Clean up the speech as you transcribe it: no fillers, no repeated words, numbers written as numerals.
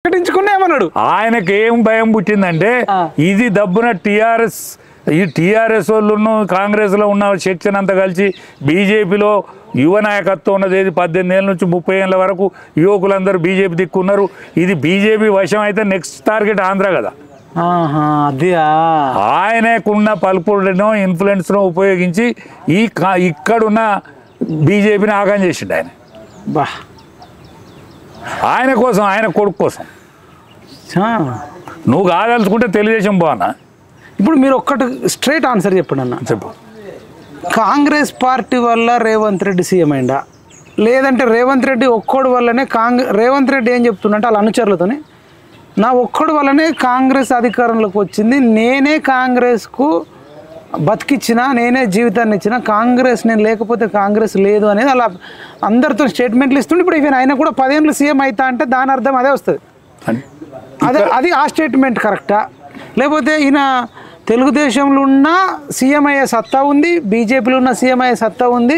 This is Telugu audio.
ప్రకటించుకున్నా ఏమన్నాడు ఆయనకి ఏం భయం పుట్టిందంటే ఇది దబ్బున టీఆర్ఎస్ వాళ్ళు కాంగ్రెస్లో ఉన్న సెక్షన్ అంతా కలిసి బీజేపీలో యువ నాయకత్వం ఉన్నది 18 ఏళ్ళ నుంచి 30 ఏళ్ళ వరకు యువకులందరూ బీజేపీ దిక్కున్నారు. ఇది బీజేపీ వశం అయితే నెక్స్ట్ టార్గెట్ ఆంధ్ర కదా. అదే ఆయనకున్న పలుకుడును ఇన్ఫ్లుయెన్స్ను ఉపయోగించి ఇక్కడున్న బీజేపీని ఆగం చేసిండు ఆయన. ఆయన కోసం, ఆయన కొడుకు కోసం. నువ్వు కాదలుచుకుంటే తెలుగుదేశం బాగున్నా. ఇప్పుడు మీరు ఒక్కటి స్ట్రైట్ ఆన్సర్ చెప్పండి అన్న. చెప్పు. కాంగ్రెస్ పార్టీ వల్ల రేవంత్ రెడ్డి సీఎం అయిందా, లేదంటే రేవంత్ రెడ్డి ఒక్కడి వల్లనే రేవంత్ రెడ్డి ఏం చెప్తున్నట్టు వాళ్ళ అనుచరులతోనే నా ఒక్కడి వల్లనే కాంగ్రెస్ అధికారంలోకి వచ్చింది, నేనే కాంగ్రెస్కు బతికిచ్చిన, నేనే జీవితాన్ని ఇచ్చిన, కాంగ్రెస్ నేను లేకపోతే కాంగ్రెస్ లేదు అనేది అలా అందరితో స్టేట్మెంట్లు ఇస్తుండే. ఇప్పుడు ఈవెన్ ఆయన కూడా 10 ఏళ్ళు సీఎం అవుతా అంటే దాని అర్థం అదే వస్తుంది. అది ఆ స్టేట్మెంట్ కరెక్టా, లేకపోతే ఈయన తెలుగుదేశంలో ఉన్న సీఎం అయ్యే సత్తా ఉంది, బీజేపీలో ఉన్న సీఎం అయ్యే సత్తా ఉంది,